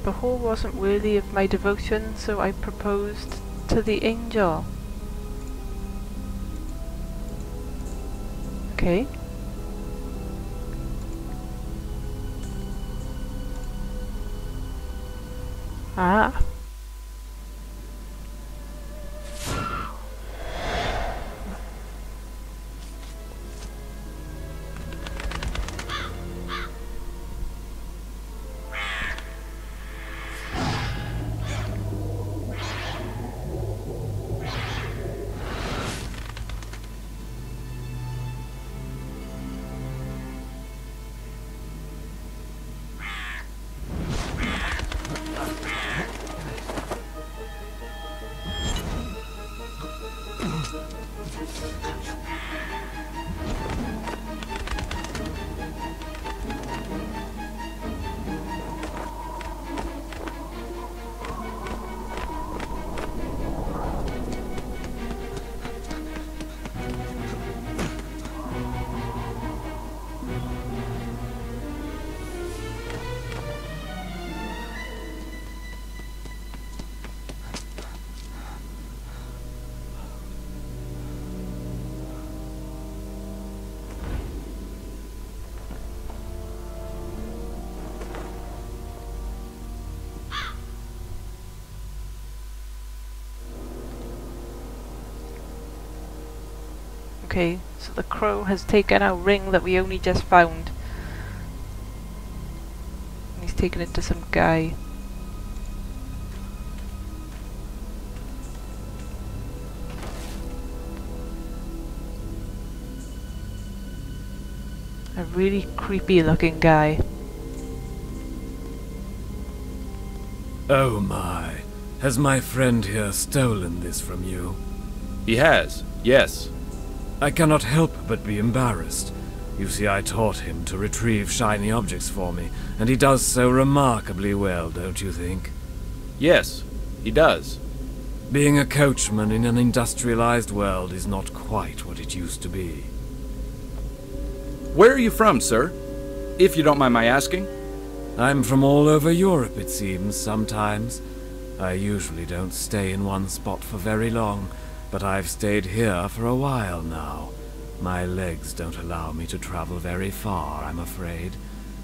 The hall wasn't worthy of my devotion, so I proposed to the angel. Okay. Ah. Okay, so the crow has taken our ring that we only just found. And he's taken it to some guy. A really creepy looking guy. Oh my. Has my friend here stolen this from you? He has, yes. I cannot help but be embarrassed. You see, I taught him to retrieve shiny objects for me, and he does so remarkably well, don't you think? Yes, he does. Being a coachman in an industrialized world is not quite what it used to be. Where are you from, sir? If you don't mind my asking. I'm from all over Europe, it seems, sometimes. I usually don't stay in one spot for very long, but I've stayed here for a while now. My legs don't allow me to travel very far, I'm afraid.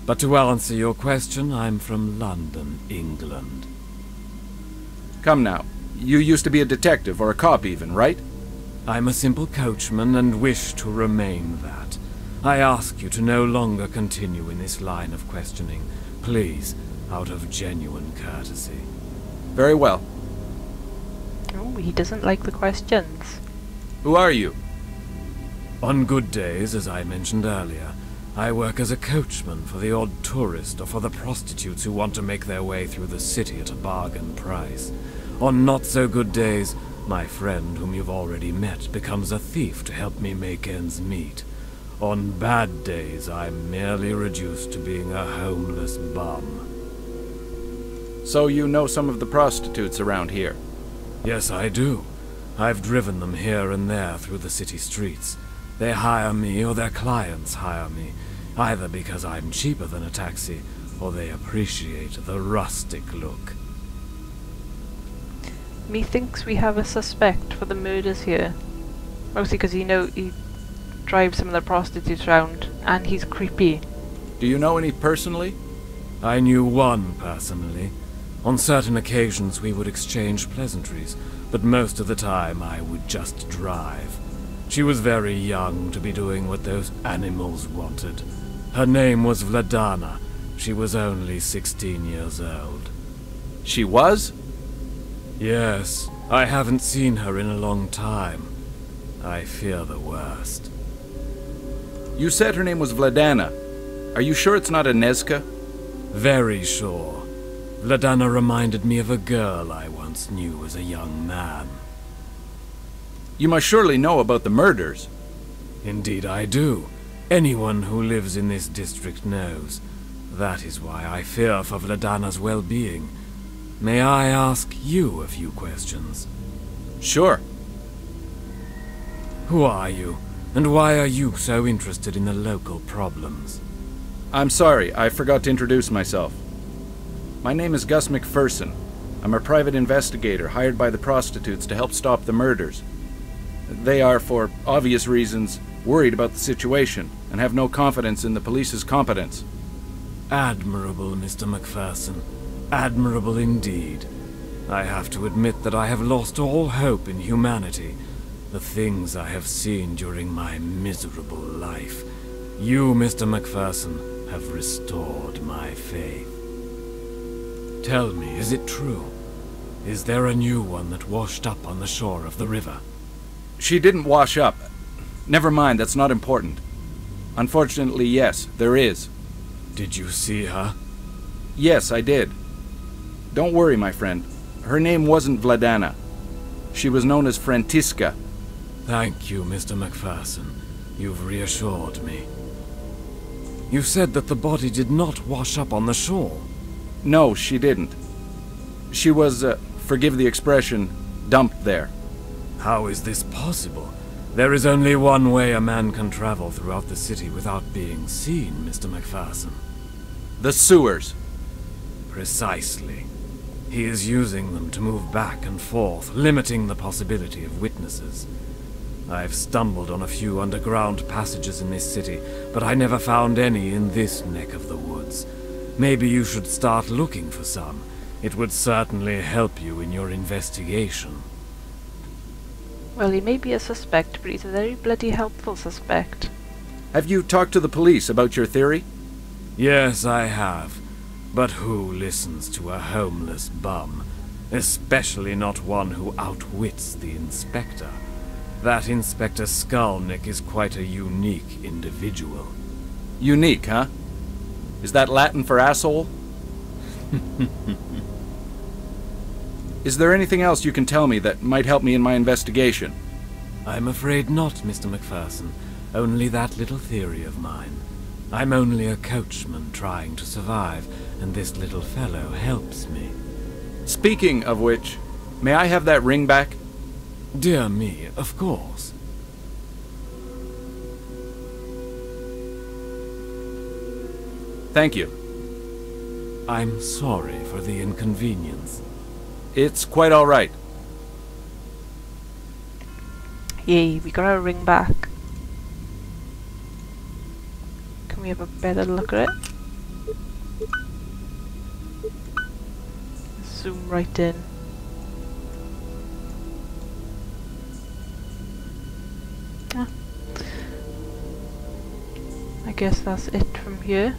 But to answer your question, I'm from London, England. Come now, you used to be a detective, or a cop even, right? I'm a simple coachman and wish to remain that. I ask you to no longer continue in this line of questioning. Please, out of genuine courtesy. Very well. Oh, he doesn't like the questions. Who are you? On good days, as I mentioned earlier, I work as a coachman for the odd tourist or for the prostitutes who want to make their way through the city at a bargain price. On not so good days, my friend, whom you've already met, becomes a thief to help me make ends meet. On bad days, I'm merely reduced to being a homeless bum. So you know some of the prostitutes around here? Yes, I do. I've driven them here and there through the city streets. They hire me or their clients hire me, either because I'm cheaper than a taxi, or they appreciate the rustic look. Methinks we have a suspect for the murders here. Mostly because he drives some of the prostitutes around, and he's creepy. Do you know any personally? I knew one personally. On certain occasions we would exchange pleasantries, but most of the time I would just drive. She was very young to be doing what those animals wanted. Her name was Vladana. She was only 16 years old. She was? Yes, I haven't seen her in a long time. I fear the worst. You said her name was Vladana. Are you sure it's not Inezka? Very sure. Vladana reminded me of a girl I once knew as a young man. You must surely know about the murders. Indeed I do. Anyone who lives in this district knows. That is why I fear for Vladana's well-being. May I ask you a few questions? Sure. Who are you, and why are you so interested in the local problems? I'm sorry, I forgot to introduce myself. My name is Gus McPherson. I'm a private investigator hired by the prostitutes to help stop the murders. They are, for obvious reasons, worried about the situation and have no confidence in the police's competence. Admirable, Mr. McPherson. Admirable indeed. I have to admit that I have lost all hope in humanity. The things I have seen during my miserable life. You, Mr. McPherson, have restored my faith. Tell me, is it true? Is there a new one that washed up on the shore of the river? She didn't wash up. Never mind, that's not important. Unfortunately, yes, there is. Did you see her? Yes, I did. Don't worry, my friend. Her name wasn't Vladana. She was known as Frantiska. Thank you, Mr. McPherson. You've reassured me. You said that the body did not wash up on the shore. No, she didn't. She was, forgive the expression, dumped there. How is this possible? There is only one way a man can travel throughout the city without being seen, Mr. McPherson. The sewers. Precisely. He is using them to move back and forth, limiting the possibility of witnesses. I've stumbled on a few underground passages in this city, but I never found any in this neck of the woods. Maybe you should start looking for some. It would certainly help you in your investigation. Well, he may be a suspect, but he's a very bloody helpful suspect. Have you talked to the police about your theory? Yes, I have. But who listens to a homeless bum? Especially not one who outwits the inspector. That Inspector Skulnick is quite a unique individual. Unique, huh? Is that Latin for asshole? Is there anything else you can tell me that might help me in my investigation? I'm afraid not, Mr. McPherson. Only that little theory of mine. I'm only a coachman trying to survive, and this little fellow helps me. Speaking of which, may I have that ring back? Dear me, of course. Thank you. I'm sorry for the inconvenience. It's quite all right. Yay, we got our ring back. Can we have a better look at it? Zoom right in. Ah. I guess that's it from here.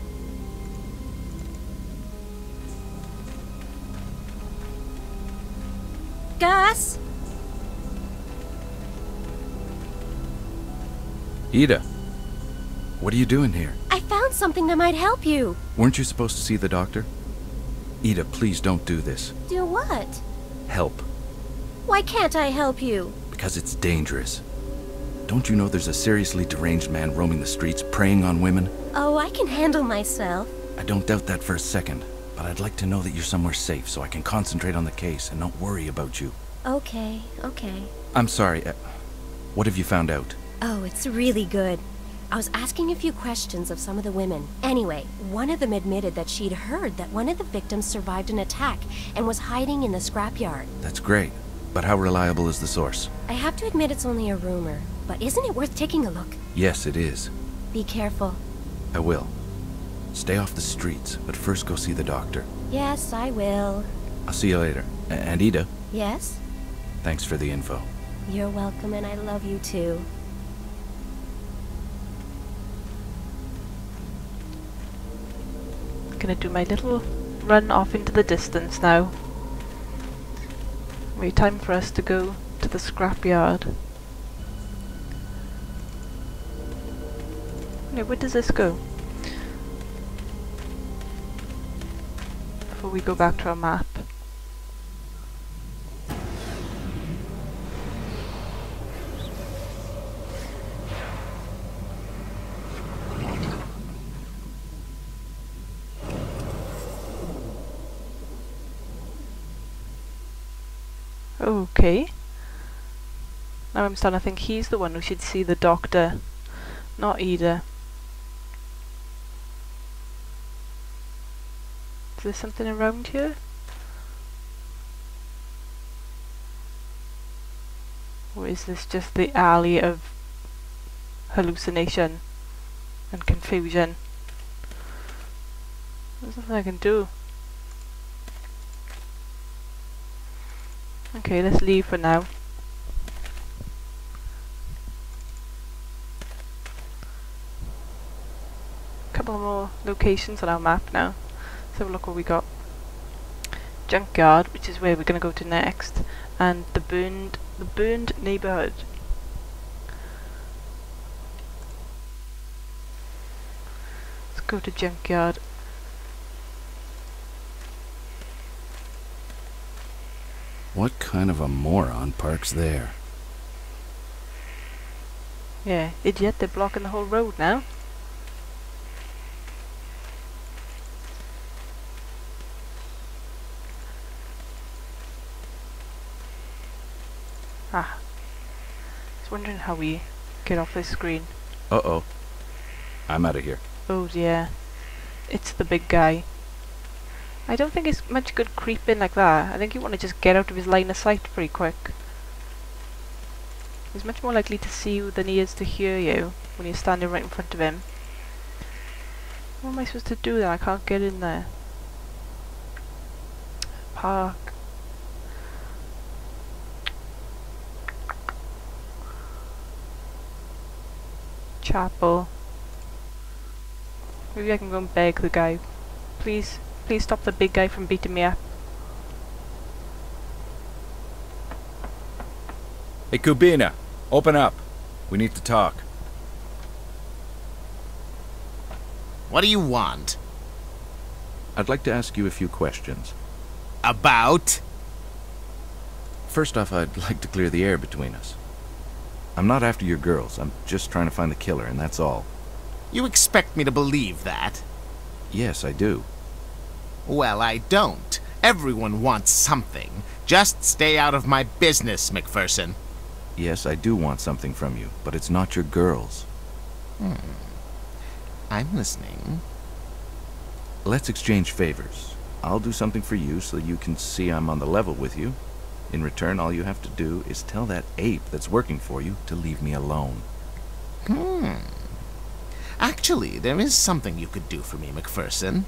Gus? Ida, what are you doing here? I found something that might help you. Weren't you supposed to see the doctor? Ida, please don't do this. Do what? Help. Why can't I help you? Because it's dangerous. Don't you know there's a seriously deranged man roaming the streets preying on women? Oh, I can handle myself. I don't doubt that for a second, but I'd like to know that you're somewhere safe so I can concentrate on the case and not worry about you. Okay. I'm sorry, what have you found out? Oh, it's really good. I was asking a few questions of some of the women. Anyway, one of them admitted that she'd heard that one of the victims survived an attack and was hiding in the scrapyard. That's great, but how reliable is the source? I have to admit it's only a rumor, but isn't it worth taking a look? Yes, it is. Be careful. I will. Stay off the streets, but first go see the doctor. Yes, I will. I'll see you later. And Ida, Yes? thanks for the info. You're welcome, and I love you too. Gonna do my little run off into the distance now. Wait, time for us to go to the scrapyard. No, where does this go? Before we go back to our map. Okay. Now I'm starting to think he's the one who should see the doctor, not Ida. there something around here? Or is this just the alley of hallucination and confusion? There's nothing I can do. Okay, let's leave for now. Couple more locations on our map now. Let's have a look what we got. Junkyard, which is where we're gonna go to next, and the burned neighborhood. Let's go to Junkyard. What kind of a moron parks there? Yeah, idiot, they're blocking the whole road now. Ah. I was wondering how we get off this screen. Uh-oh. I'm out of here. Oh dear. It's the big guy. I don't think it's much good creeping like that. I think you want to just get out of his line of sight pretty quick. He's much more likely to see you than he is to hear you when you're standing right in front of him. What am I supposed to do then? I can't get in there. Park. Chapel. Maybe I can go and beg the guy. Please stop the big guy from beating me up. Hey, Kubina, open up. We need to talk. What do you want? I'd like to ask you a few questions. About? First off, I'd like to clear the air between us. I'm not after your girls. I'm just trying to find the killer, and that's all. You expect me to believe that? Yes, I do. Well, I don't. Everyone wants something. Just stay out of my business, McPherson. Yes, I do want something from you, but it's not your girls. I'm listening. Let's exchange favors. I'll do something for you so you can see I'm on the level with you. In return, all you have to do is tell that ape that's working for you to leave me alone. Actually, there is something you could do for me, McPherson.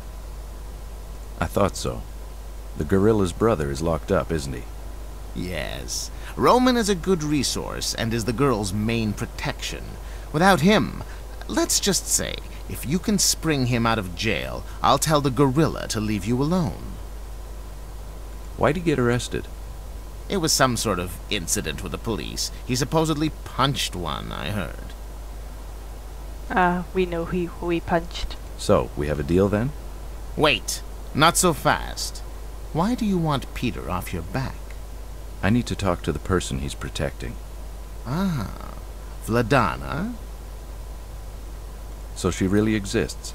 I thought so. The gorilla's brother is locked up, isn't he? Yes. Roman is a good resource and is the girl's main protection. Without him, let's just say, if you can spring him out of jail, I'll tell the gorilla to leave you alone. Why'd he get arrested? It was some sort of incident with the police. He supposedly punched one, I heard. We know who he punched. So, we have a deal then? Wait, not so fast. Why do you want Peter off your back? I need to talk to the person he's protecting. Ah, Vladana? So she really exists?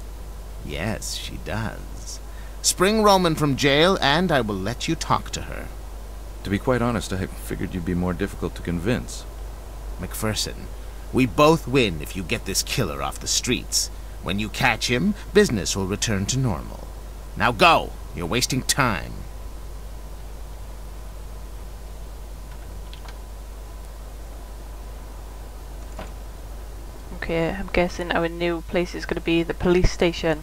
Yes, she does. Spring Roman from jail, and I will let you talk to her. To be quite honest, I figured you'd be more difficult to convince. McPherson, we both win if you get this killer off the streets. When you catch him, business will return to normal. Now go! You're wasting time. Okay, I'm guessing our new place is going to be the police station.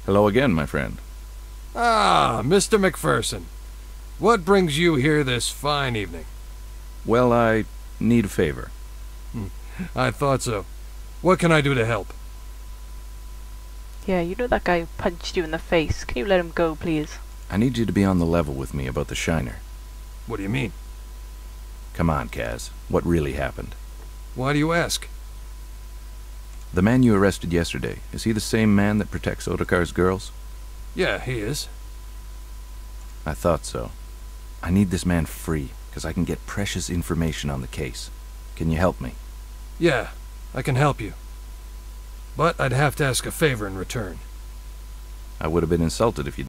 Hello again, my friend. Ah, Mr. McPherson. What brings you here this fine evening? Well, I need a favor. I thought so. What can I do to help? Yeah, you know that guy who punched you in the face. Can you let him go, please? I need you to be on the level with me about the Shiner. What do you mean? Come on, Kaz. What really happened? Why do you ask? The man you arrested yesterday, is he the same man that protects Otakar's girls? Yeah, he is. I thought so. I need this man free, because I can get precious information on the case. Can you help me? Yeah, I can help you. But I'd have to ask a favor in return. I would have been insulted if you